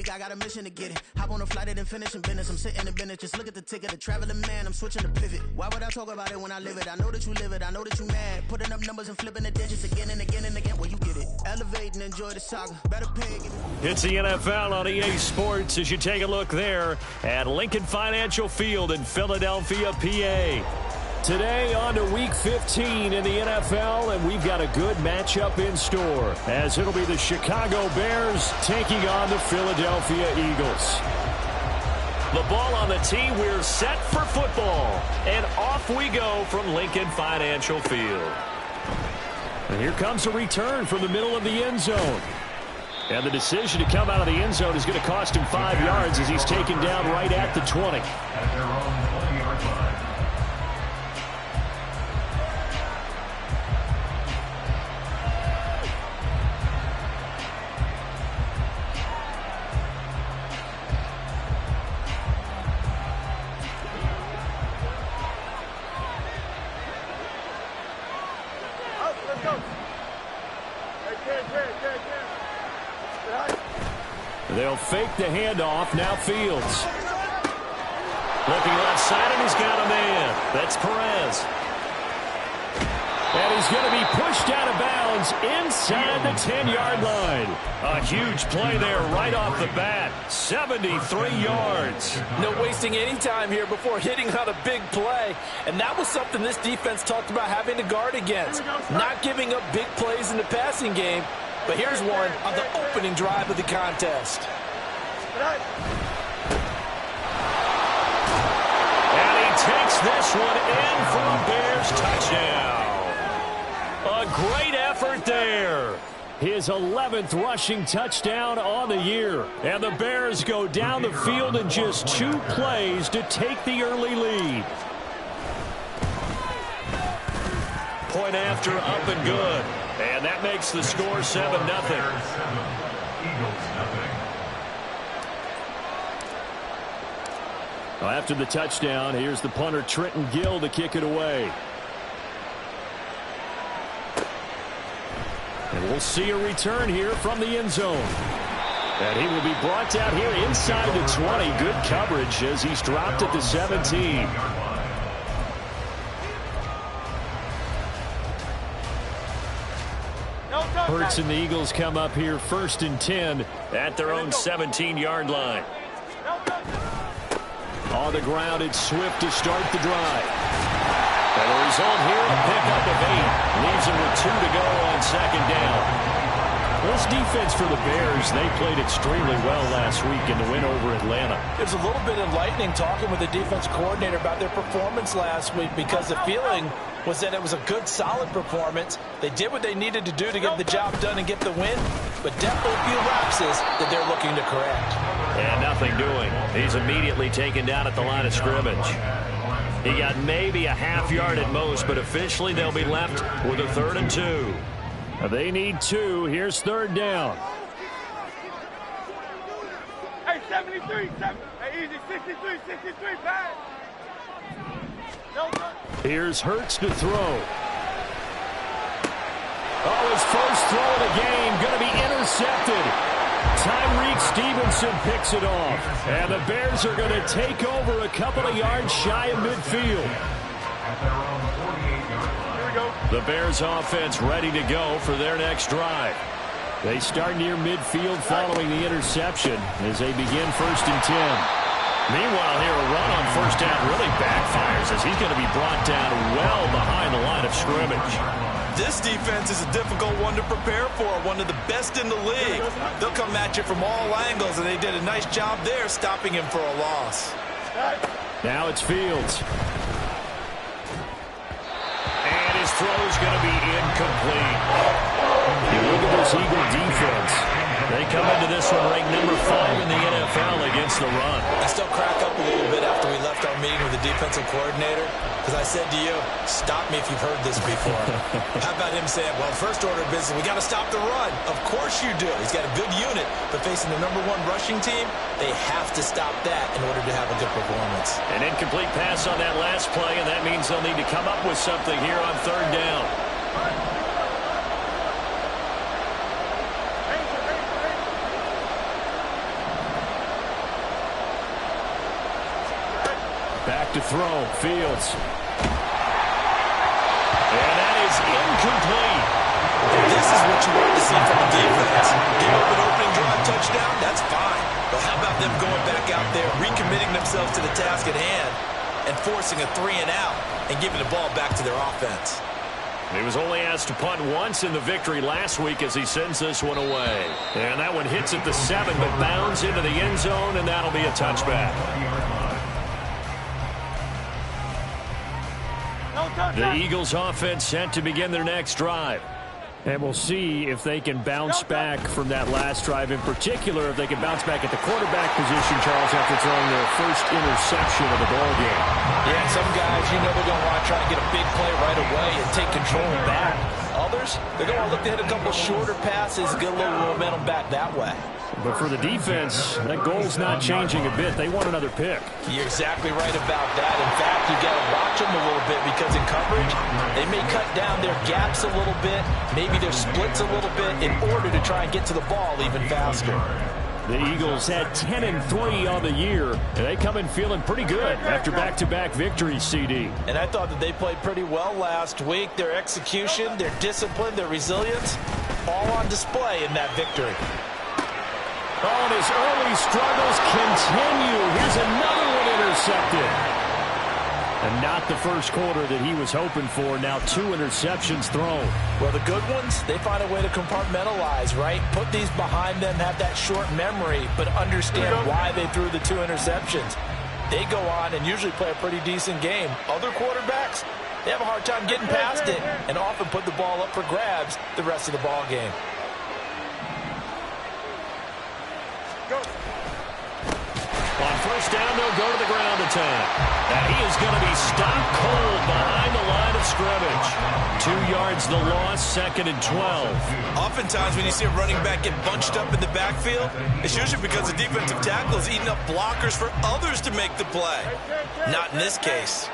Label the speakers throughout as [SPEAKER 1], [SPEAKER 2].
[SPEAKER 1] week, I got a mission to get it. Hop on a flight and finish in business. I'm sitting in business, just look at the ticket. A traveling man, I'm switching to pivot. Why would I talk about it when I live it? I know that you live it, I know that you mad. Putting up numbers and flipping the digits again and again and again. Well, you get it. Elevate and enjoy the saga. Better pay.
[SPEAKER 2] It's the NFL on EA Sports as you take a look there at Lincoln Financial Field in Philadelphia, PA. Today on to Week 15 in the NFL, and we've got a good matchup in store as it'll be the Chicago Bears taking on the Philadelphia Eagles. The ball on the tee, we're set for football, and off we go from Lincoln Financial Field. And here comes a return from the middle of the end zone. And the decision to come out of the end zone is going to cost him 5 yards as he's taken down right at the 20.
[SPEAKER 3] At their own 20-yard line.
[SPEAKER 2] They'll fake the handoff. Now Fields. Looking left side, and he's got a man. That's Perez. And he's going to be pushed out of bounds inside the 10-yard line. A huge play there right off the bat. 73 yards.
[SPEAKER 4] No wasting any time here before hitting on a big play. And that was something this defense talked about having to guard against. Not giving up big plays in the passing game. But here's one on the opening drive of the contest.
[SPEAKER 2] And he takes this one in for a Bears touchdown. A great effort there. His 11th rushing touchdown on the year. And the Bears go down the field in just 2 plays to take the early lead. Point after, up and good. And that makes the score 7-0.
[SPEAKER 3] Eagles 0.
[SPEAKER 2] Well, after the touchdown, here's the punter Trenton Gill to kick it away. And we'll see a return here from the end zone. And he will be brought down here inside the 20. Good coverage as he's dropped at the 17. Hurts and the Eagles come up here 1st and 10 at their own 17-yard line. On the ground, it's Swift to start the drive. And the result here, a pickup of 8. Leaves him with 2 to go on 2nd down. This defense for the Bears, they played extremely well last week in the win over Atlanta.
[SPEAKER 4] It was a little bit enlightening talking with the defense coordinator about their performance last week because the feeling was that it was a good, solid performance. They did what they needed to do to get the job done and get the win, but definitely a few lapses that they're looking to correct.
[SPEAKER 2] And nothing doing. He's immediately taken down at the line of scrimmage. He got maybe a half yard at most, but officially they'll be left with a 3rd and 2. They need 2. Here's 3rd down.
[SPEAKER 5] Hey, 73, hey, easy, 63, back.
[SPEAKER 2] Here's Hurts to throw. Oh, his first throw of the game going to be intercepted. Tyreek Stevenson picks it off. And the Bears are going to take over a couple of yards shy of midfield.
[SPEAKER 3] At their own 48-yard line.
[SPEAKER 5] Here we go.
[SPEAKER 2] The Bears offense ready to go for their next drive. They start near midfield following the interception as they begin 1st and 10. Meanwhile, here a run on 1st down really backfires as he's going to be brought down well behind the line of scrimmage.
[SPEAKER 4] This defense is a difficult one to prepare for, one of the best in the league. They'll come at you from all angles, and they did a nice job there stopping him for a loss.
[SPEAKER 2] Now it's Fields. And his throw's going to be incomplete. You look at this Eagle defense. They come into this one ranked number 5 in the NFL against the run.
[SPEAKER 4] I still crack up a little bit after we left our meeting with the defensive coordinator because I said to you, stop me if you've heard this before. How about him saying, well, first order of business, we got to stop the run. Of course you do. He's got a good unit, but facing the number 1 rushing team, they have to stop that in order to have a good performance.
[SPEAKER 2] An incomplete pass on that last play, and that means they'll need to come up with something here on 3rd down. Back to throw. Fields. And that is incomplete.
[SPEAKER 4] This is what you want to see from the defense. Give up an opening drive touchdown, that's fine. But how about them going back out there, recommitting themselves to the task at hand, and forcing a 3-and-out and giving the ball back to their offense?
[SPEAKER 2] He was only asked to punt once in the victory last week as he sends this one away. And that one hits at the 7, but bounds into the end zone, and that'll be a touchback. The Eagles offense set to begin their next drive. And we'll see if they can bounce back from that last drive. In particular, if they can bounce back at the quarterback position, Charles, after throwing their first interception of the ball game.
[SPEAKER 4] Yeah, some guys, you know they're going to want to try to get a big play right away and take control back. Others, they're going to look to hit a couple shorter passes, get a little momentum back that way.
[SPEAKER 2] But for the defense, that goal's not changing a bit. They want another pick.
[SPEAKER 4] You're exactly right about that. In fact, you got to watch them a little bit because in coverage, they may cut down their gaps a little bit, maybe their splits a little bit in order to try and get to the ball even faster.
[SPEAKER 2] The Eagles had 10-3 on the year, and they come in feeling pretty good after back-to-back victories, CD.
[SPEAKER 4] And I thought that they played pretty well last week. Their execution, their discipline, their resilience, all on display in that victory.
[SPEAKER 2] Oh, and his early struggles continue. Here's another one intercepted. And not the first quarter that he was hoping for. Now 2 interceptions thrown.
[SPEAKER 4] Well, the good ones, they find a way to compartmentalize, right? Put these behind them, have that short memory, but understand why they threw the 2 interceptions. They go on and usually play a pretty decent game. Other quarterbacks, they have a hard time getting past it and often put the ball up for grabs the rest of the ball game.
[SPEAKER 2] On first down, they'll go to the ground attack. And he is going to be stopped cold behind the line of scrimmage. 2 yards the loss, 2nd and 12.
[SPEAKER 4] Oftentimes when you see a running back get bunched up in the backfield, it's usually because the defensive tackle is eating up blockers for others to make the play. Not in this case.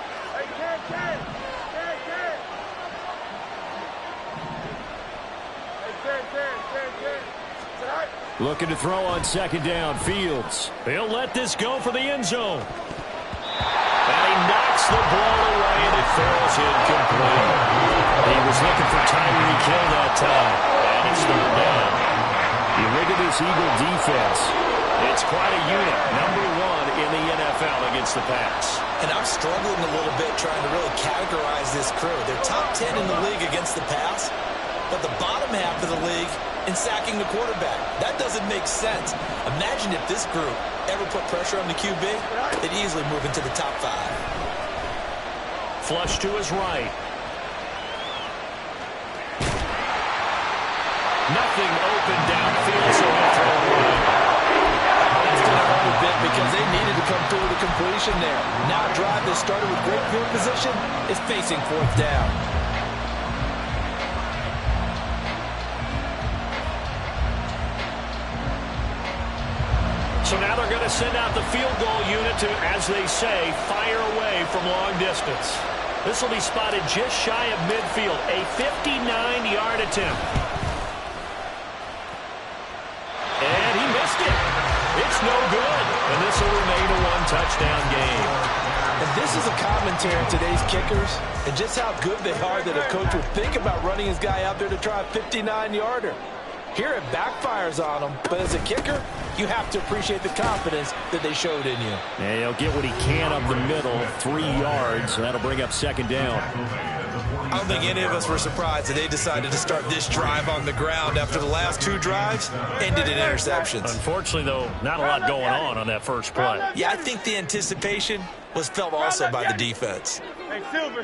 [SPEAKER 2] Looking to throw on 2nd down. Fields. He'll let this go for the end zone. And he knocks the ball away, and it falls incomplete. He was looking for Tyreek Hill that time, and it's 3rd down. You look at this Eagle defense. It's quite a unit. Number 1 in the NFL against the pass.
[SPEAKER 4] And I'm struggling a little bit trying to really categorize this crew. They're top 10 in the league against the pass, but the bottom half of the league in sacking the quarterback. That doesn't make sense. Imagine if this group ever put pressure on the QB, they'd easily move into the top 5.
[SPEAKER 2] Flush to his right. Nothing open downfield, so he'll throw it right.
[SPEAKER 4] That's going to hurt a bit because they needed to come through the completion there. Now a drive that started with great field position is facing 4th down.
[SPEAKER 2] So now they're going to send out the field goal unit to, as they say, fire away from long distance. This will be spotted just shy of midfield, a 59-yard attempt. And he missed it. It's no good. And this will remain a 1-touchdown game.
[SPEAKER 4] And this is a commentary on today's kickers and just how good they are that a coach would think about running his guy out there to try a 59-yarder. Here it backfires on him, but as a kicker, you have to appreciate the confidence that they showed in you.
[SPEAKER 2] And he'll get what he can up the middle, 3 yards. That'll bring up 2nd down.
[SPEAKER 4] I don't think any of us were surprised that they decided to start this drive on the ground after the last 2 drives ended in interceptions.
[SPEAKER 2] Unfortunately, though, not a lot going on that first play.
[SPEAKER 4] Yeah, I think the anticipation was felt also by the defense.
[SPEAKER 5] Hey, Silver.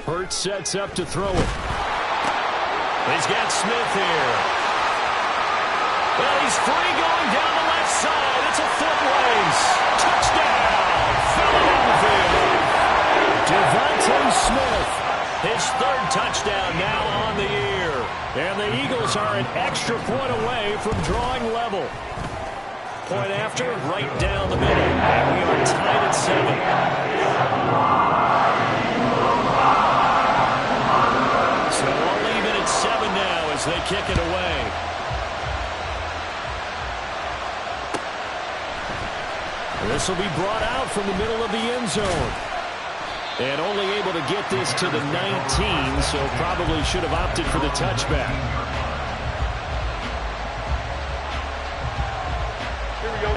[SPEAKER 2] Hurts sets up to throw it. He's got Smith here. Well, he's free going down the left side. It's a foot race. Touchdown, Philadelphia. Devontae Smith, his 3rd touchdown now on the year. And the Eagles are an extra point away from drawing level. Point after, right down the middle. And we are tied at 7. So all even at 7 now as they kick it away. This will be brought out from the middle of the end zone. And only able to get this to the 19, so probably should have opted for the touchback.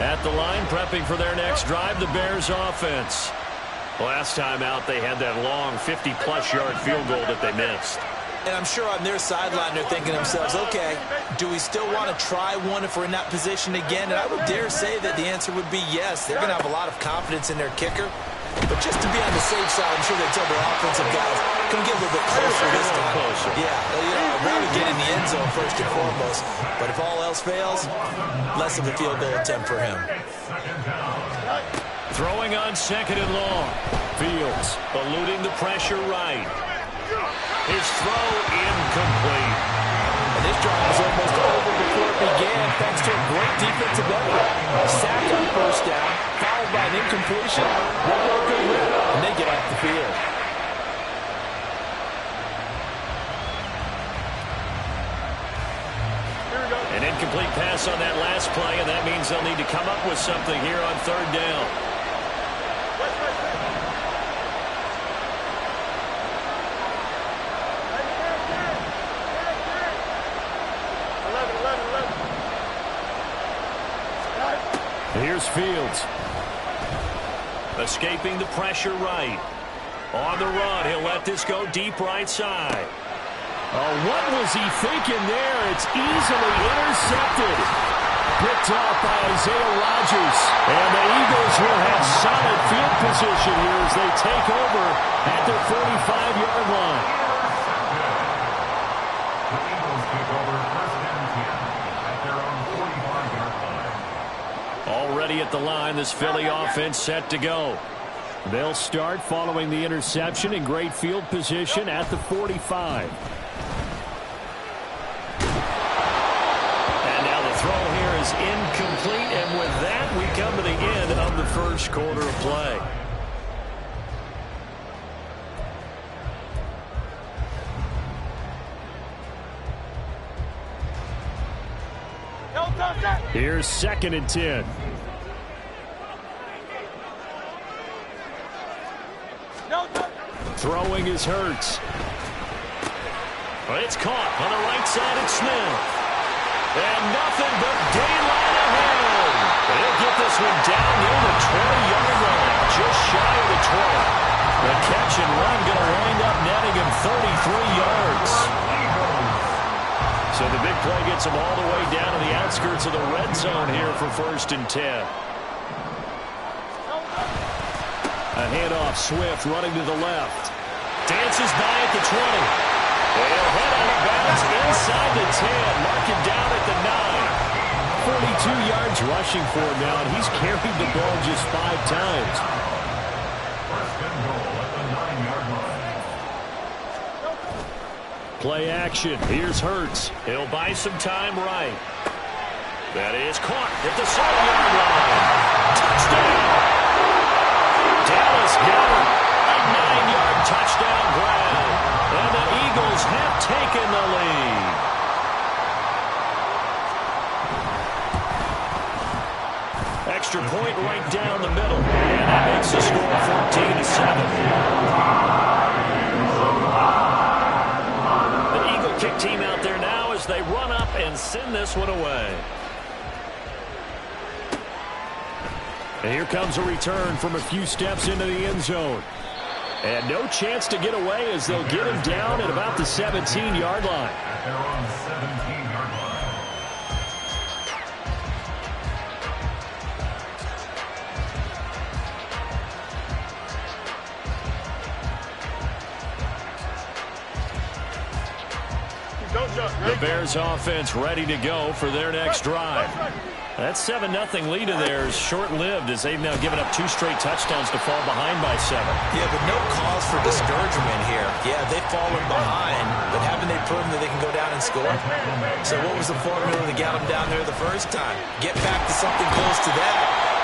[SPEAKER 2] At the line, prepping for their next drive, the Bears offense. Last time out, they had that long 50-plus yard field goal that they missed.
[SPEAKER 4] And I'm sure on their sideline they're thinking to themselves, okay, do we still want to try one if we're in that position again? And I would dare say that the answer would be yes. They're going to have a lot of confidence in their kicker. But just to be on the safe side, I'm sure they tell their offensive guys, come get a little bit closer this time. Yeah, I'd rather get in the end zone first and foremost. But if all else fails, less of a field goal attempt for him.
[SPEAKER 2] Throwing on second and long. Fields eluding the pressure right. His throw incomplete.
[SPEAKER 4] And this drive was almost over before it began thanks to a great defensive effort. Sack on first down, followed by an incompletion. One more good rip, and they get off the field.
[SPEAKER 2] An incomplete pass on that last play, and that means they'll need to come up with something here on third down. Here's Fields. Escaping the pressure right. On the run, he'll let this go deep right side. Oh, what was he thinking there? It's easily intercepted. Picked off by Isaiah Rodgers. And the Eagles will have solid field position here as they take over at their 45-yard line.
[SPEAKER 3] The Eagles take over first and 10 at their own 45-yard line.
[SPEAKER 2] Already at the line, this Philly offense set to go. They'll start following the interception in great field position at the 45. And now the throw here is incomplete, and with that, we come to the end of the first quarter of play. Here's second and 10. Throwing is Hurts. It's caught on the right side of Smith. And nothing but daylight ahead. He'll get this one down near the 20-yard line, just shy of the 20. The catch and run going to wind up netting him 33 yards. So the big play gets him all the way down to the outskirts of the red zone here for first and 10. A handoff, Swift running to the left. Dances by at the 20. He'll head out of bounds inside the 10. Mark him down at the 9. 42 yards rushing for him now, and he's carried the ball just 5 times.
[SPEAKER 3] First and goal at the 9-yard line.
[SPEAKER 2] Play action. Here's Hurts. He'll buy some time right. That is caught at the 7-yard line. Touchdown! Dallas got it. A 9-yard touchdown grab. And the Eagles have taken the lead. Extra point right down the middle. And that makes the score 14-7. The Eagle kick team out there now as they run up and send this one away. And here comes a return from a few steps into the end zone. And no chance to get away as they'll get him down at about the 17-yard line.
[SPEAKER 3] At their own 17-yard line.
[SPEAKER 2] The Bears offense ready to go for their next drive. That 7-0 lead of theirs short-lived as they've now given up 2 straight touchdowns to fall behind by 7.
[SPEAKER 4] Yeah, but no cause for discouragement here. Yeah, they've fallen behind, but haven't they proven that they can go down and score? So what was the formula that got them down there the first time? Get back to something close to that,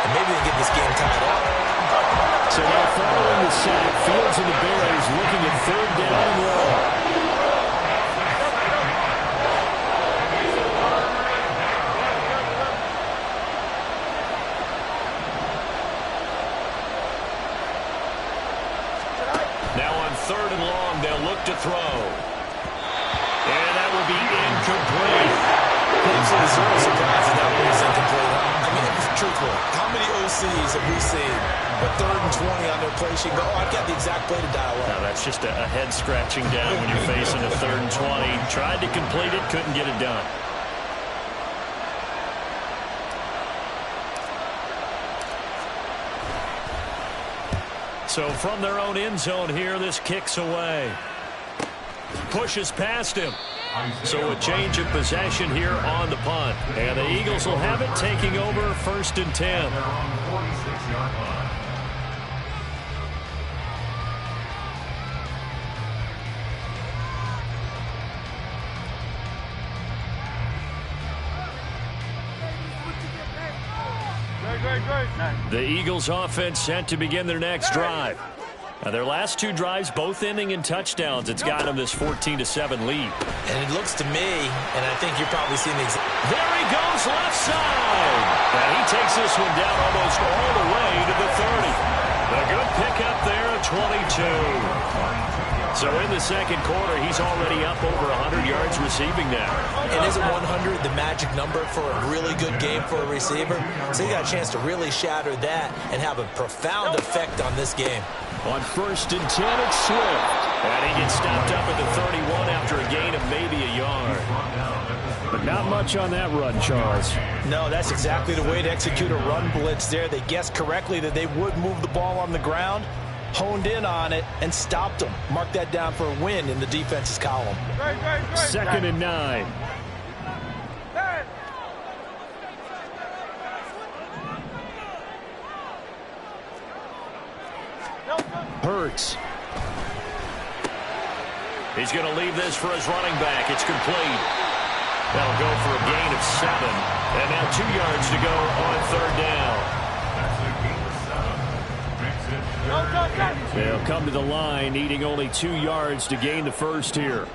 [SPEAKER 4] and maybe they get this game tied up.
[SPEAKER 2] So now following the sack, Fields and the Bears looking at third down and long. 3rd and long. They'll look to throw. And that will be incomplete.
[SPEAKER 4] Absolutely zero surprises that one was incomplete. I mean, truthfully, how many OCs have we seen with 3rd and 20 on their play sheet go, oh, I've got the exact play to dial up?
[SPEAKER 2] Now, that's just a head scratching down when you're facing a 3rd and 20. Tried to complete it, couldn't get it done. So from their own end zone here, this kicks away. Pushes past him. So a change of possession here on the punt. And the Eagles will have it, taking over 1st and 10. The Eagles offense set to begin their next drive. Now, their last 2 drives, both ending in touchdowns. It's gotten them this 14-7 lead.
[SPEAKER 4] And it looks to me, and I think you're probably seeing the exact...
[SPEAKER 2] There he goes, left side. And he takes this one down almost all the way to the 30. A good pickup there at 22. So in the second quarter, he's already up over 100 yards receiving now.
[SPEAKER 4] And isn't 100 the magic number for a really good game for a receiver? So you got a chance to really shatter that and have a profound effect on this game.
[SPEAKER 2] On 1st and 10, it's Swift. And he gets stopped up at the 31 after a gain of maybe a yard. But not much on that run, Charles.
[SPEAKER 4] No, that's exactly the way to execute a run blitz there. They guessed correctly that they would move the ball on the ground, honed in on it, and stopped them. Mark that down for a win in the defense's column.
[SPEAKER 2] 2nd and 9. Hurts. He's going to leave this for his running back. It's complete. That'll go for a gain of 7. And now 2 yards to go on 3rd down. They'll come to the line, needing only 2 yards to gain the first here.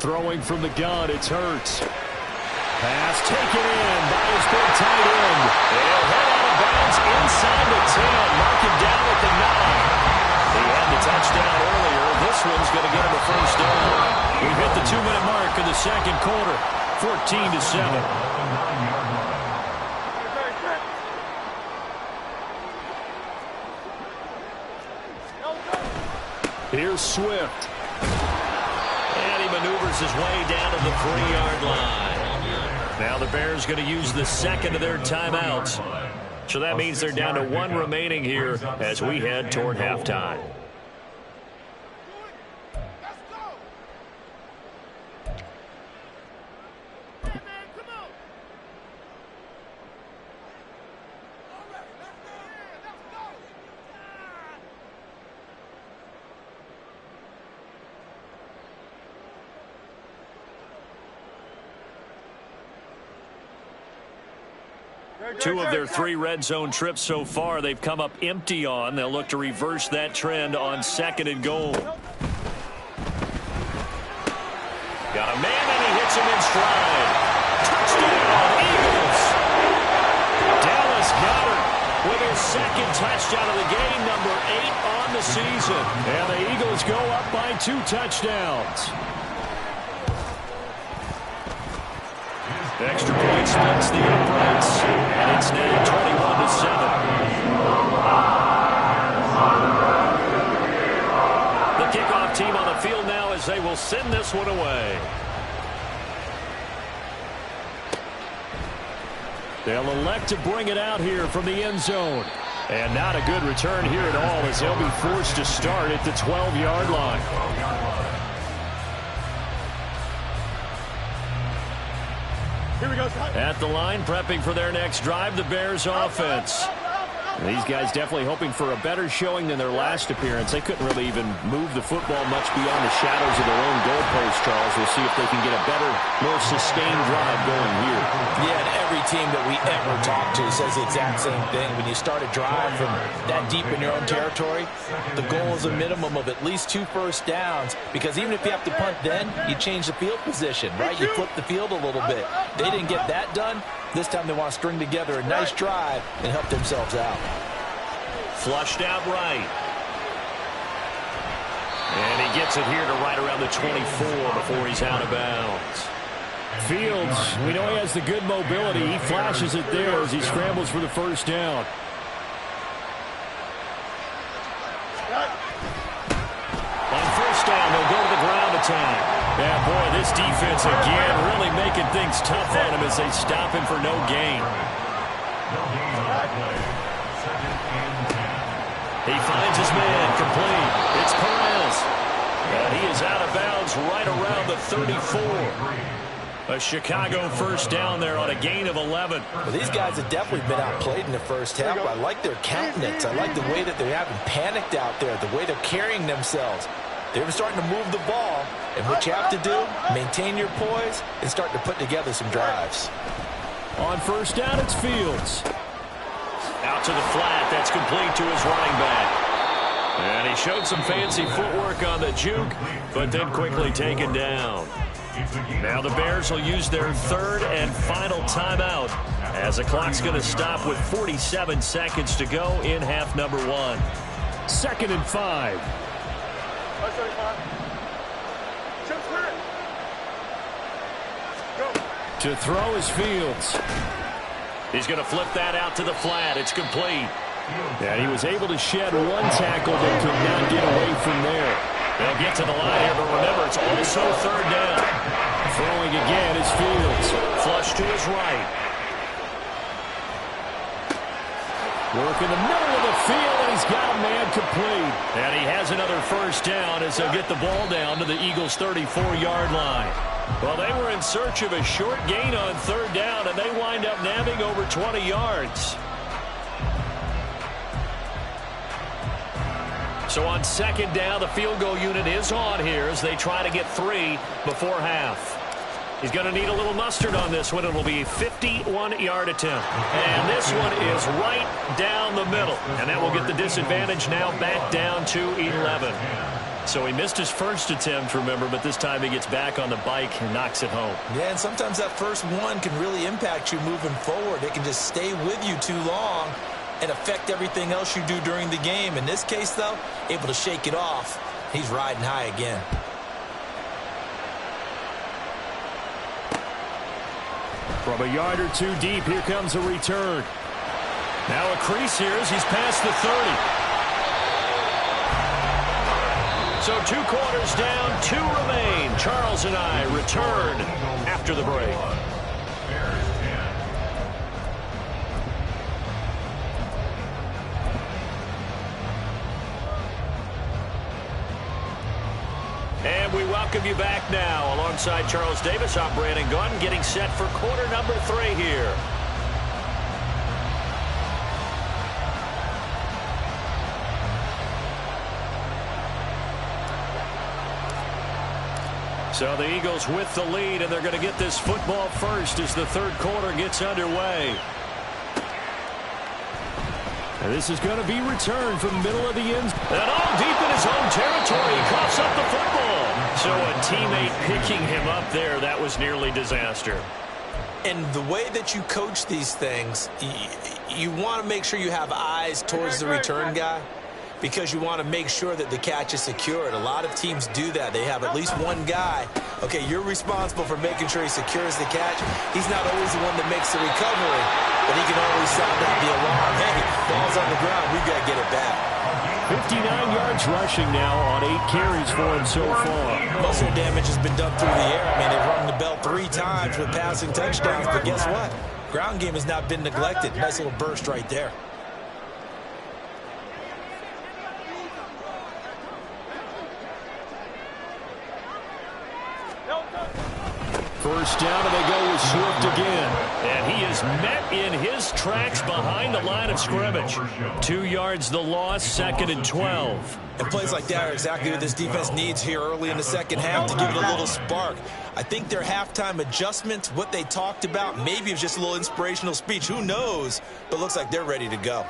[SPEAKER 2] Throwing from the gun, it's Hurts. Pass taken in by his big tight end. They'll head out of bounds inside the 10. Mark him down at the 9. He had the touchdown earlier. This one's going to get him a first down. We've hit the 2-minute mark in the second quarter. 14-7. Here's Swift. And he maneuvers his way down to the 3-yard line. Now the Bears going to use the second of their timeouts. So that means they're down to 1 remaining here as we head toward halftime. Two of their 3 red zone trips so far, they've come up empty on. They'll look to reverse that trend on 2nd and goal. Got a man, and he hits him in stride. Touchdown, Eagles! Dallas Goedert with his 2nd touchdown of the game, number 8 on the season. And the Eagles go up by 2 touchdowns. Extra point splits the uprights, and it's now 21-7. The kickoff team on the field now as they will send this one away. They'll elect to bring it out here from the end zone. And not a good return here at all as they'll be forced to start at the 12-yard line. At the line, prepping for their next drive, the Bears offense. These guys definitely hoping for a better showing than their last appearance. They couldn't really even move the football much beyond the shadows of their own goalpost, Charles. We'll see if they can get a better, more sustained drive going here.
[SPEAKER 4] Yeah, and every team that we ever talk to says the exact same thing. When you start a drive from that deep in your own territory, the goal is a minimum of at least 2 first downs, because even if you have to punt then, you change the field position, right? You flip the field a little bit. They didn't get that done. This time they want to string together a nice drive and help themselves out.
[SPEAKER 2] Flushed out right. And he gets it here to right around the 24 before he's out of bounds. Fields, we know he has the good mobility. He flashes it there as he scrambles for the first down. On first down, they'll go to the ground attack. Yeah, boy, this defense again really making things tough on him as they stop him for no gain. He finds his man, complete. It's Perez. And he is out of bounds right around the 34. A Chicago first down there on a gain of 11.
[SPEAKER 4] Well, these guys have definitely been outplayed in the first half. I like their countenance. I like the way that they haven't panicked out there, the way they're carrying themselves. They're starting to move the ball, and what you have to do, maintain your poise and start to put together some drives.
[SPEAKER 2] On first down, it's Fields. Out to the flat. That's complete to his running back. And he showed some fancy footwork on the juke, but then quickly taken down. Now the Bears will use their third and final timeout as the clock's going to stop with 47 seconds to go in half number 1. 2nd and 5. To throw is Fields. He's going to flip that out to the flat. It's complete. And he was able to shed one tackle but could not get away from there. They'll get to the line here, but remember, it's also third down. Throwing again is Fields. Flush to his right. Work in the middle of the field, and he's got a man complete. And he has another first down as they'll get the ball down to the Eagles' 34-yard line. Well, they were in search of a short gain on third down, and they wind up nabbing over 20 yards. So on second down, the field goal unit is on here as they try to get 3 before half. He's going to need a little mustard on this one. It'll be a 51-yard attempt. And this one is right down the middle. And that will get the disadvantage now back down to 11. So he missed his first attempt, remember, but this time he gets back on the bike and knocks it home.
[SPEAKER 4] Yeah, and sometimes that first one can really impact you moving forward. It can just stay with you too long and affect everything else you do during the game. In this case, though, able to shake it off. He's riding high again.
[SPEAKER 2] From a yard or two deep, here comes a return. Now a crease here as he's past the 30. So 2 quarters down, 2 remain. Charles and I return after the break. And we welcome you back now. Alongside Charles Davis, I'm Brandon Gaudin, getting set for quarter number 3 here. So the Eagles with the lead, and they're going to get this football first as the third quarter gets underway. And this is going to be returned from the middle of the end. And all deep in his own territory, he coughs up the football. So a teammate picking him up there, that was nearly disaster.
[SPEAKER 4] And the way that you coach these things, you want to make sure you have eyes towards the return guy, because you want to make sure that the catch is secured. A lot of teams do that. They have at least one guy. Okay, you're responsible for making sure he secures the catch. He's not always the one that makes the recovery, but he can always sound out the alarm. Hey, ball's on the ground. We've got to get it back.
[SPEAKER 2] 59 yards rushing now on 8 carries for him so far.
[SPEAKER 4] Muscle damage has been done through the air. I mean, they've rung the bell 3 times with passing touchdowns, but guess what? Ground game has not been neglected. Nice little burst right there.
[SPEAKER 2] First down, and they go with Swift again. And he is met in his tracks behind the line of scrimmage. 2 yards the loss, 2nd and 12.
[SPEAKER 4] And plays like that are exactly what this defense needs here early in the second half to give it a little spark. I think their halftime adjustments, what they talked about, maybe it was just a little inspirational speech. Who knows? But looks like they're ready to go.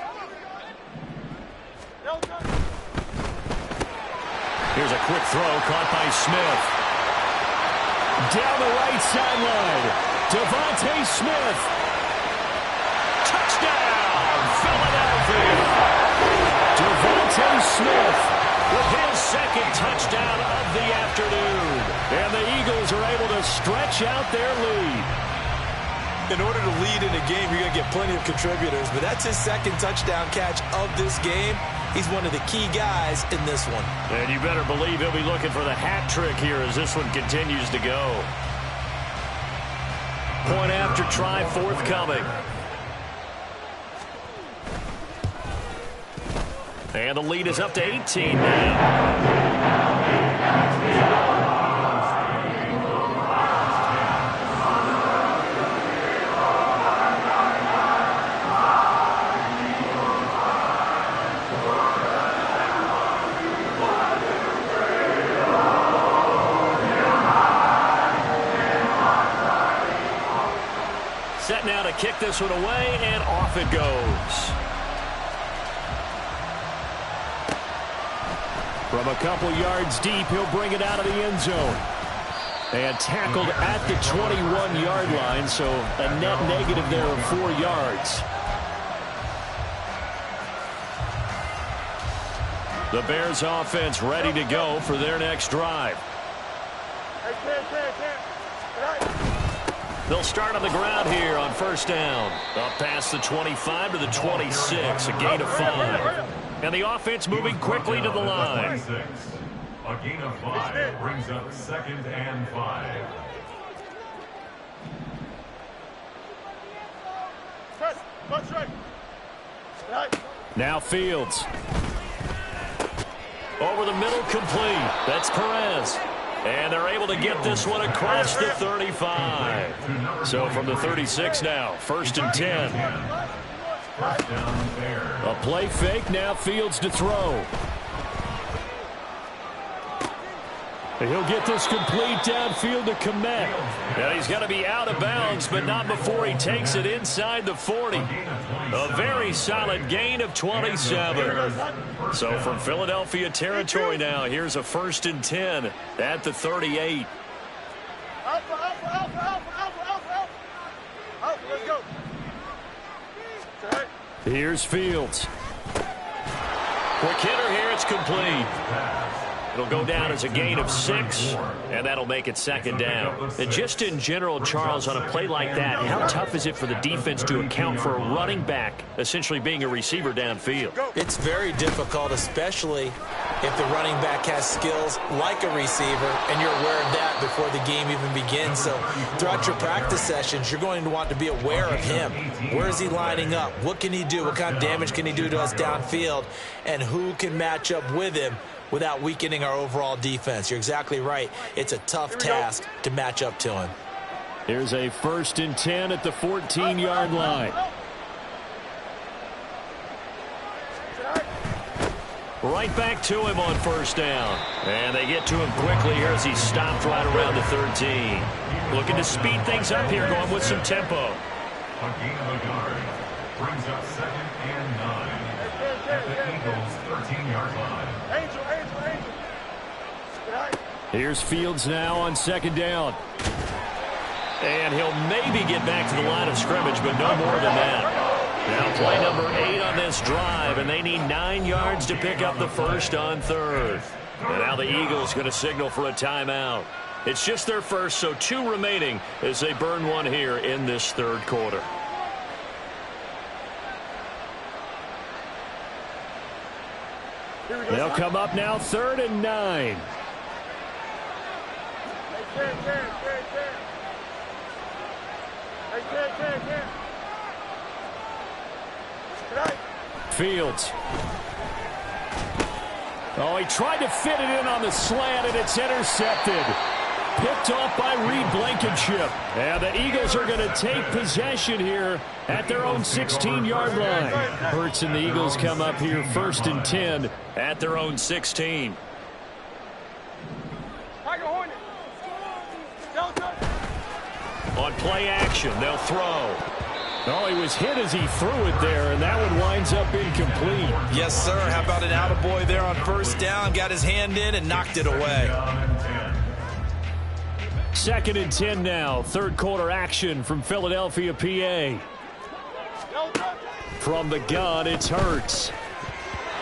[SPEAKER 2] Here's a quick throw caught by Smith. Down the right sideline, Devontae Smith. Touchdown, Philadelphia. Devontae Smith with his second touchdown of the afternoon. And the Eagles are able to stretch out their lead.
[SPEAKER 4] In order to lead in a game, you're going to get plenty of contributors, but that's his second touchdown catch of this game. He's one of the key guys in this one.
[SPEAKER 2] And you better believe he'll be looking for the hat trick here as this one continues to go. Point after try forthcoming. And the lead is up to 18 now. Set now to kick this one away, and off it goes. From a couple yards deep, he'll bring it out of the end zone. And tackled at the 21-yard line, so a net negative there of 4 yards. The Bears offense ready to go for their next drive. They'll start on the ground here on first down. Up past the 25 to the 26, a gain of 5. And the offense moving quickly to the line.
[SPEAKER 3] A gain of 5 brings up 2nd and 5.
[SPEAKER 2] Now Fields. Over the middle, complete. That's Perez. And they're able to get this one across the 35. So from the 36 now, 1st and 10. A play fake, now Fields to throw. And he'll get this complete downfield to Komet. Now he's got to be out of bounds, but not before he takes it inside the 40. A very solid gain of 27. So from Philadelphia territory now, here's a 1st and 10 at the 38. Here's Fields. Quick hitter here, it's complete. It'll go down as a gain of 6, and that'll make it 2nd down. And just in general, Charles, on a play like that, how tough is it for the defense to account for a running back essentially being a receiver downfield?
[SPEAKER 4] It's very difficult, especially if the running back has skills like a receiver, and you're aware of that before the game even begins. So throughout your practice sessions, you're going to want to be aware of him. Where is he lining up? What can he do? What kind of damage can he do to us downfield? And who can match up with him without weakening our overall defense? You're exactly right. It's a tough task to match up to him.
[SPEAKER 2] Here's a 1st and 10 at the 14-yard line. Right back to him on 1st down. And they get to him quickly here as he's stopped right around the 13. Looking to speed things up here, going with some tempo.
[SPEAKER 3] A gain of a yard brings up 2nd and 9 at the Eagles' 13-yard line.
[SPEAKER 2] Here's Fields now on 2nd down. And he'll maybe get back to the line of scrimmage, but no more than that. Now play number 8 on this drive, and they need 9 yards to pick up the 1st on 3rd. And now the Eagles going to signal for a timeout. It's just their first, so 2 remaining as they burn one here in this 3rd quarter. They'll come up now 3rd and 9. Fields. Oh, he tried to fit it in on the slant, and it's intercepted. Picked off by Reed Blankenship. And the Eagles are going to take possession here at their own 16-yard line. Hurts and the Eagles come up here 1st and 10 at their own 16. On play action, they'll throw. Oh, he was hit as he threw it there, and that one winds up incomplete.
[SPEAKER 4] Yes, sir. How about an attaboy there on 1st down? Got his hand in and knocked it away.
[SPEAKER 2] 2nd and 10 now. 3rd quarter action from Philadelphia, PA. From the gun, it's Hurts.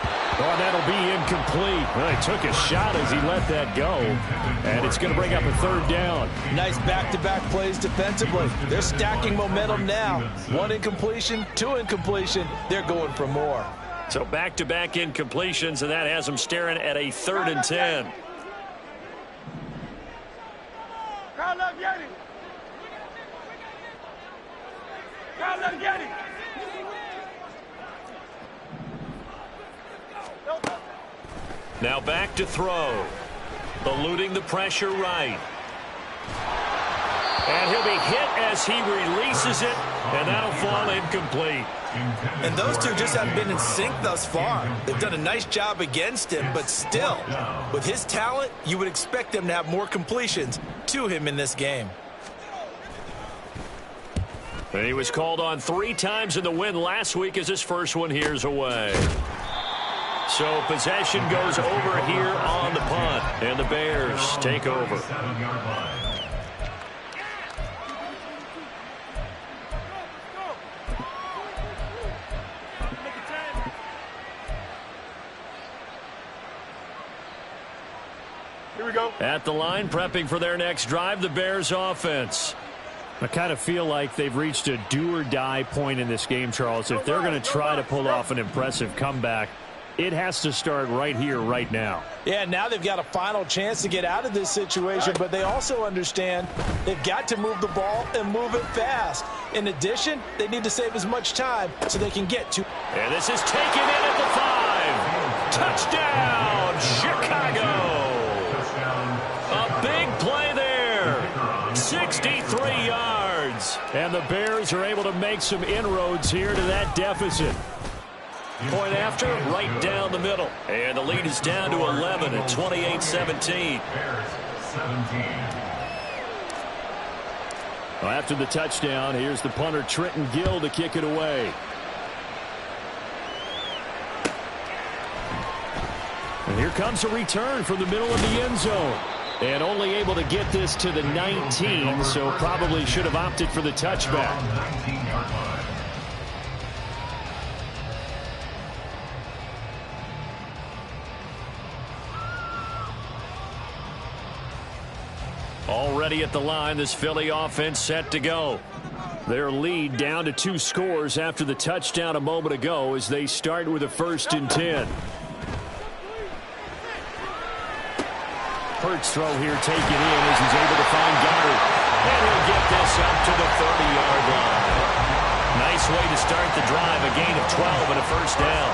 [SPEAKER 2] Oh, that'll be incomplete. Well, he took a shot as he let that go, and it's going to bring up a third down.
[SPEAKER 4] Nice back-to-back plays defensively. They're stacking momentum now. 1 incompletion, 2 incompletion. They're going for more.
[SPEAKER 2] So back-to-back incompletions, and that has them staring at a 3rd and 10.
[SPEAKER 5] Carl up, Yeti. Carl up, Yeti.
[SPEAKER 2] Now back to throw. Eluding the pressure right. And he'll be hit as he releases it, and that'll fall incomplete.
[SPEAKER 4] And those two just haven't been in sync thus far. They've done a nice job against him, but still, with his talent, you would expect them to have more completions to him in this game.
[SPEAKER 2] And he was called on 3 times in the win last week as his first one here's away. So possession goes over here on the punt, and the Bears take over.
[SPEAKER 5] Here we go.
[SPEAKER 2] At the line, prepping for their next drive, the Bears offense. I kind of feel like they've reached a do-or-die point in this game, Charles. If they're going to try to pull off an impressive comeback, it has to start right here, right now.
[SPEAKER 4] Yeah, now they've got a final chance to get out of this situation, but they also understand they've got to move the ball and move it fast. In addition, they need to save as much time so they can get to.
[SPEAKER 2] And this is taken in at the 5. Touchdown, Chicago. A big play there. 63 yards. And the Bears are able to make some inroads here to that deficit. Point after, right down the middle. And the lead is down to 11 at 28-17. Well, after the touchdown, here's the punter Trenton Gill to kick it away. And here comes a return from the middle of the end zone. And only able to get this to the 19, so probably should have opted for the touchback. Already at the line, this Philly offense set to go. Their lead down to 2 scores after the touchdown a moment ago as they start with a 1st and 10. Hurts throw here taken in as he's able to find Goddard. And he'll get this up to the 30-yard line. Nice way to start the drive, a gain of 12 and a 1st down.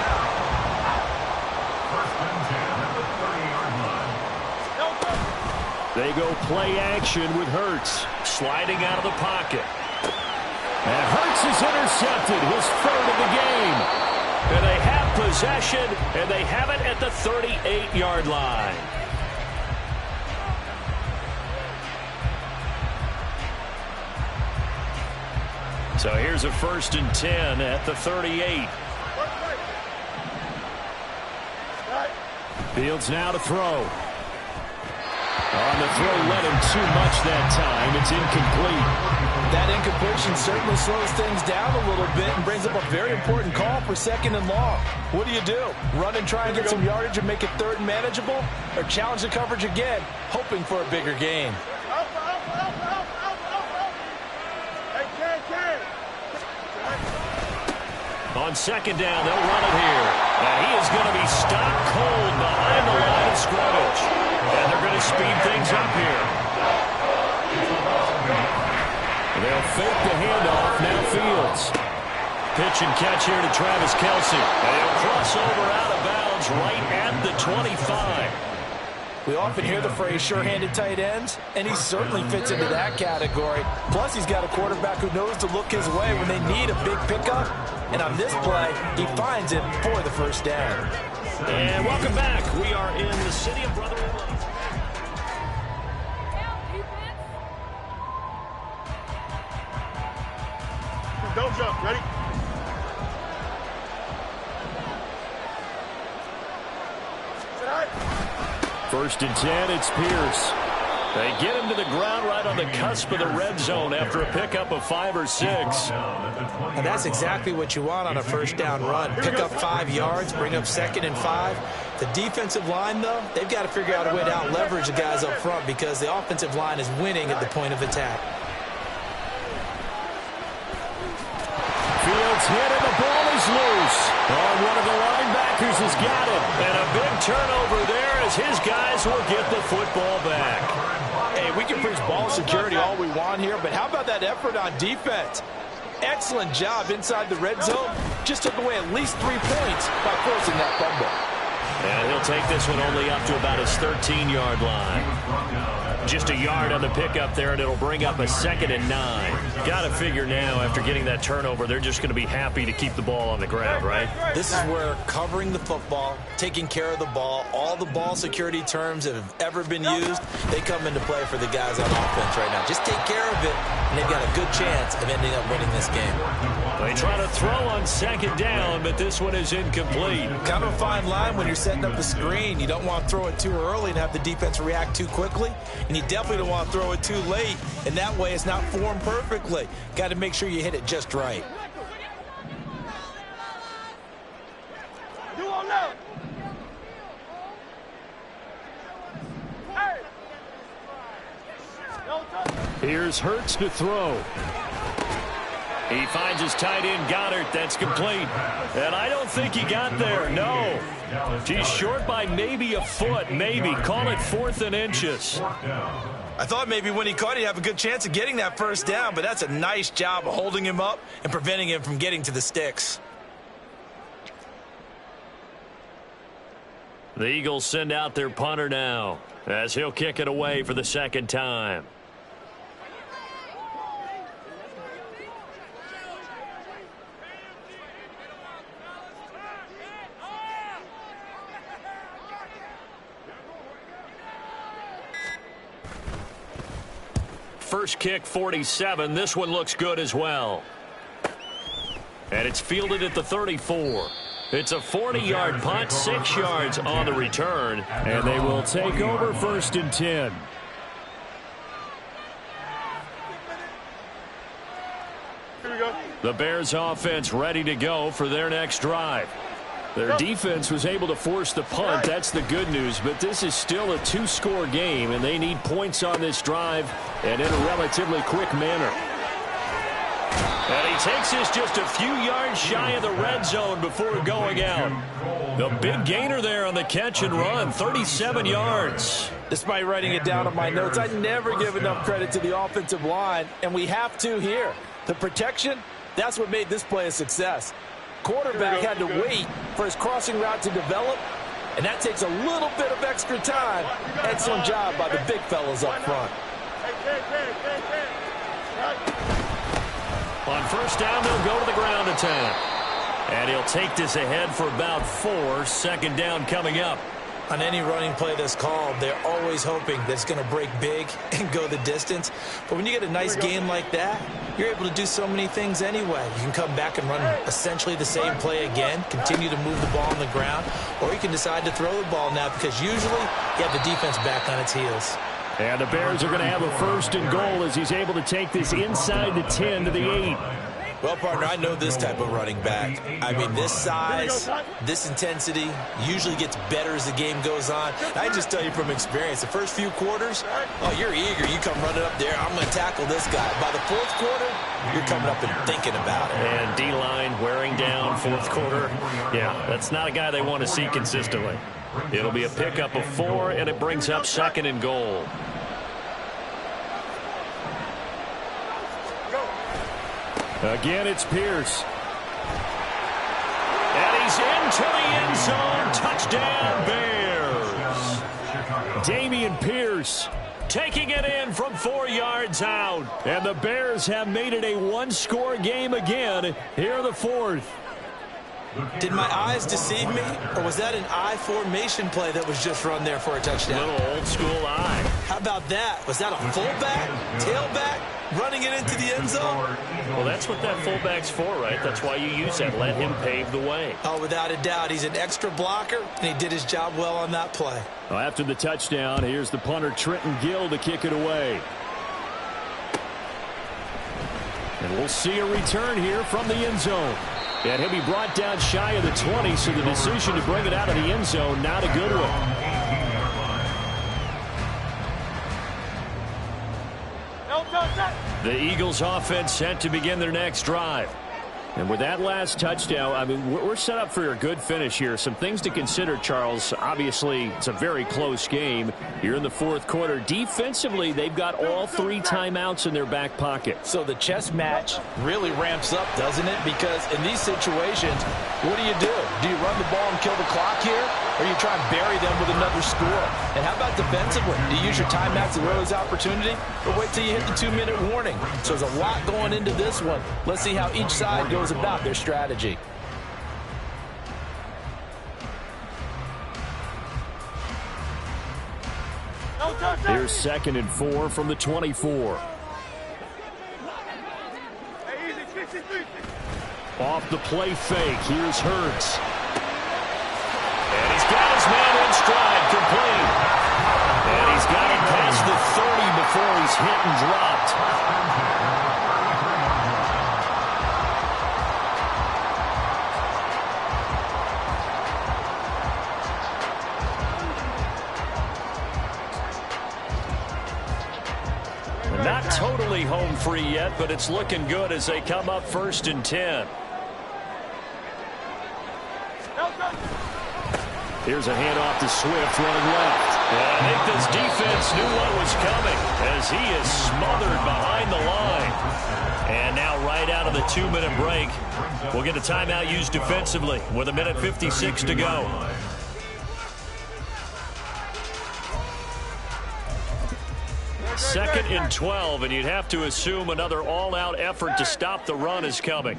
[SPEAKER 2] They go play action with Hurts, sliding out of the pocket. And Hurts is intercepted, his 3rd of the game. And they have possession, and they have it at the 38-yard line. So here's a 1st and 10 at the 38. Fields now to throw. On the throw, let him too much that time. It's incomplete.
[SPEAKER 4] That incompletion certainly slows things down a little bit and brings up a very important call for 2nd and long. What do? Run and try and get some yardage and make it 3rd and manageable? Or challenge the coverage again, hoping for a bigger gain?
[SPEAKER 2] On 2nd down, they'll run it here. And he is going to be stopped cold behind the line of scrimmage. And they're going to speed things up here. They'll fake the handoff. Now Fields. Pitch and catch here to Travis Kelce. And he'll cross over out of bounds right at the 25.
[SPEAKER 4] We often hear the phrase sure-handed tight ends, and he certainly fits into that category. Plus, he's got a quarterback who knows to look his way when they need a big pickup. And on this play, he finds it for the 1st down.
[SPEAKER 2] And welcome back. We are in the city of brotherly love.
[SPEAKER 5] Don't jump. Ready?
[SPEAKER 2] First and 10, it's Pierce. They get him to the ground right on the cusp of the red zone after a pickup of 5 or 6.
[SPEAKER 4] And that's exactly what you want on a first down run. Pick up 5 yards, bring up 2nd and 5. The defensive line, though, they've got to figure out a way to out-leverage the guys up front because the offensive line is winning at the point of attack.
[SPEAKER 2] Fields hit and the ball is loose. Oh, one of the linebackers has got it. And a big turnover there as his guys will get the football back.
[SPEAKER 4] Hey, we can preach ball security all we want here, but how about that effort on defense? Excellent job inside the red zone. Just took away at least 3 points by forcing that fumble.
[SPEAKER 2] And he'll take this one only up to about his 13-yard line. Just a yard on the pickup there, and it'll bring up a 2nd and 9. Got to figure now, after getting that turnover, they're just going to be happy to keep the ball on the ground, right?
[SPEAKER 4] This is where covering the football, taking care of the ball, all the ball security terms that have ever been used, they come into play for the guys on offense right now. Just take care of it, and they've got a good chance of ending up winning this game.
[SPEAKER 2] They try to throw on 2nd down, but this one is incomplete.
[SPEAKER 4] Kind of a fine line when you're setting up a screen. You don't want to throw it too early and have the defense react too quickly. And you definitely don't want to throw it too late. And that way it's not formed perfectly. Got to make sure you hit it just right.
[SPEAKER 5] You won't know. Hey.
[SPEAKER 2] Here's Hurts to throw. He finds his tight end, Goddard. That's complete. And I don't think he got there. No. He's short by maybe a foot. Maybe. Call it 4th and inches.
[SPEAKER 4] I thought maybe when he caught it, he'd have a good chance of getting that first down, but that's a nice job of holding him up and preventing him from getting to the sticks.
[SPEAKER 2] The Eagles send out their punter now as he'll kick it away for the 2nd time. First kick, 47. This one looks good as well. And it's fielded at the 34. It's a 40-yard punt, 6 yards on the return. And they will take over 1st and 10.
[SPEAKER 5] Here we go.
[SPEAKER 2] The Bears offense ready to go for their next drive. Their defense was able to force the punt. That's the good news. But this is still a 2-score game, and they need points on this drive and in a relatively quick manner. And he takes this just a few yards shy of the red zone before going out. The big gainer there on the catch and run, 37 yards.
[SPEAKER 4] Despite writing it down on my notes, I never give enough credit to the offensive line, and we have to here. The protection, that's what made this play a success. Quarterback had to wait for his crossing route to develop, and that takes a little bit of extra time. Excellent job by the big fellas up front.
[SPEAKER 2] On 1st down, they'll go to the ground attack. And he'll take this ahead for about 4. 2nd down coming up.
[SPEAKER 4] On any running play that's called, they're always hoping that it's going to break big and go the distance. But when you get a nice game like that, you're able to do so many things anyway. You can come back and run essentially the same play again, continue to move the ball on the ground, or you can decide to throw the ball now because usually you have the defense back on its heels.
[SPEAKER 2] And the Bears are going to have a 1st and goal as he's able to take this inside the 10 to the 8.
[SPEAKER 4] Well, partner, I know this type of running back. I mean, this size, this intensity usually gets better as the game goes on. I just tell you from experience, the first few quarters, oh, you're eager. You come running up there, I'm going to tackle this guy. By the 4th quarter, you're coming up and thinking about it.
[SPEAKER 2] And D-line wearing down 4th quarter. Yeah, that's not a guy they want to see consistently. It'll be a pickup of 4, and it brings up 2nd and goal. Again, it's Pierce. And he's into the end zone. Touchdown, Bears. Dameon Pierce taking it in from 4 yards out. And the Bears have made it a 1-score game again here in the 4th.
[SPEAKER 4] Did my eyes deceive me, or was that an I formation play that was just run there for a touchdown?
[SPEAKER 2] Little old school eye.
[SPEAKER 4] How about that? Was that a fullback, tailback, running it into the end zone?
[SPEAKER 2] Well, that's what that fullback's for, right? That's why you use that. Let him pave the way.
[SPEAKER 4] Oh, without a doubt. He's an extra blocker, and he did his job well on that play.
[SPEAKER 2] Well, after the touchdown, here's the punter, Trenton Gill, to kick it away. And we'll see a return here from the end zone. And he'll be brought down shy of the 20, so the decision to bring it out of the end zone, not a good one. The Eagles offense set to begin their next drive. And with that last touchdown, I mean, we're set up for a good finish here. Some things to consider, Charles. Obviously, it's a very close game. You're in the fourth quarter. Defensively, they've got all 3 timeouts in their back pocket.
[SPEAKER 4] So the chess match really ramps up, doesn't it? Because in these situations, what do? Do you run the ball and kill the clock here? Or you try and bury them with another score? And how about defensively? Do you use your timeouts to those opportunity? Or wait till you hit the 2-minute warning? So there's a lot going into this one. Let's see how each side goes about their strategy.
[SPEAKER 2] Here's 2nd and 4 from the 24. Off the play fake. Here's Hurts. And he's got his man in stride, complete. And he's got him past the 30 before he's hit and dropped. Not totally home free yet, but it's looking good as they come up 1st and 10. Here's a handoff to Swift running left. And I think this defense knew what was coming as he is smothered behind the line. And now right out of the 2-minute break, we'll get a timeout used defensively with 1:56 to go. Second and 12, and you'd have to assume another all-out effort to stop the run is coming.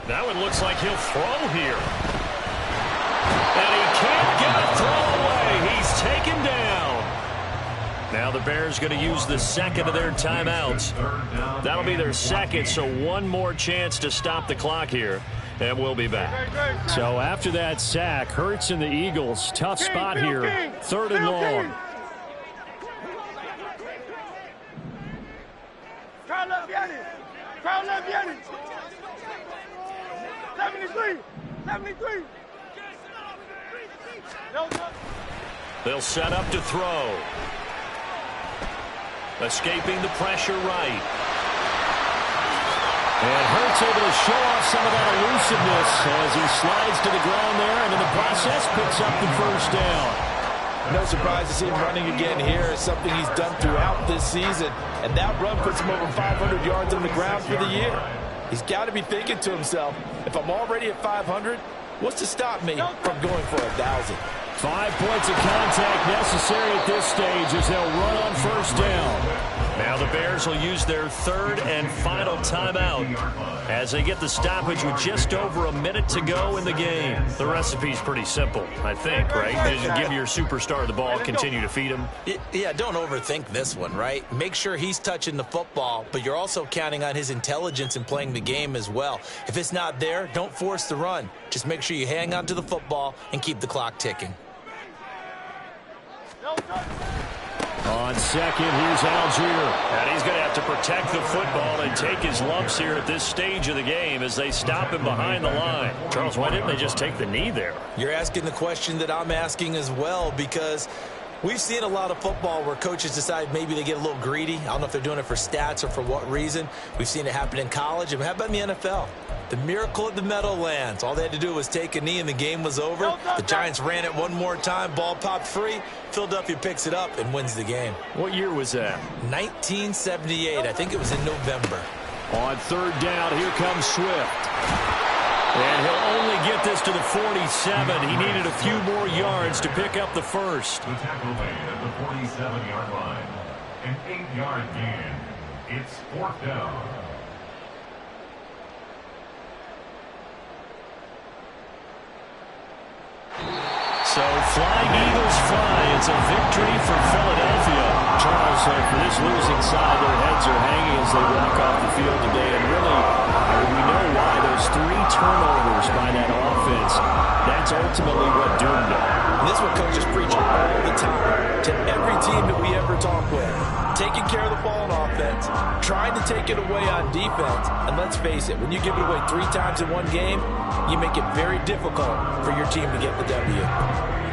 [SPEAKER 2] That one looks like he'll throw here. And he can't get a throw away. He's taken down. Now the Bears going to use the 2nd of their timeouts. That'll be their 2nd, so one more chance to stop the clock here. And we'll be back. So after that sack, Hurts and the Eagles, tough spot here. 3rd and long.
[SPEAKER 5] Crowd love Yanni. Crowd love Yanni. 73. 73.
[SPEAKER 2] They'll set up to throw. Escaping the pressure right. And Hurts able to show off some of that elusiveness as he slides to the ground there, and in the process picks up the 1st down.
[SPEAKER 4] No surprise to see him running again here. It's something he's done throughout this season. And that run puts him over 500 yards on the ground for the year. He's got to be thinking to himself, if I'm already at 500, what's to stop me from going for 1,000?
[SPEAKER 2] 5 points of contact necessary at this stage as they'll run on 1st down. Now the Bears will use their 3rd and final timeout as they get the stoppage with just over a minute to go in the game. The recipe's pretty simple, I think, right? Just give your superstar the ball, continue to feed him.
[SPEAKER 4] Yeah, don't overthink this one, right? Make sure he's touching the football, but you're also counting on his intelligence in playing the game as well. If it's not there, don't force the run. Just make sure you hang on to the football and keep the clock ticking.
[SPEAKER 2] On 2nd, here's Algier. And he's going to have to protect the football and take his lumps here at this stage of the game as they stop him behind the line. Charles, why didn't they just take the knee there?
[SPEAKER 4] You're asking the question that I'm asking as well, because we've seen a lot of football where coaches decide maybe they get a little greedy. I don't know if they're doing it for stats or for what reason. We've seen it happen in college. And how about in the NFL? The miracle of the Meadowlands. All they had to do was take a knee and the game was over. The Giants ran it one more time. Ball popped free. Philadelphia picks it up and wins the game.
[SPEAKER 2] What year was that?
[SPEAKER 4] 1978. I think it was in November.
[SPEAKER 2] On 3rd down, here comes Swift. And he'll only get this to the 47. He needed a few more yards to pick up the 1st.
[SPEAKER 3] The tackle made at the 47-yard line. An 8-yard gain. It's 4th down. So Flying Eagles fly. It's a victory for Philadelphia. Charles,
[SPEAKER 2] So for this losing side, their heads are hanging as they walk off the field today. And really, we know why. Those 3 turnovers by that offense, that's ultimately what doomed them.
[SPEAKER 4] And this is what coaches preach all the time to every team that we ever talk with. Taking care of the ball on offense, trying to take it away on defense. And let's face it, when you give it away 3 times in one game, you make it very difficult for your team to get the W.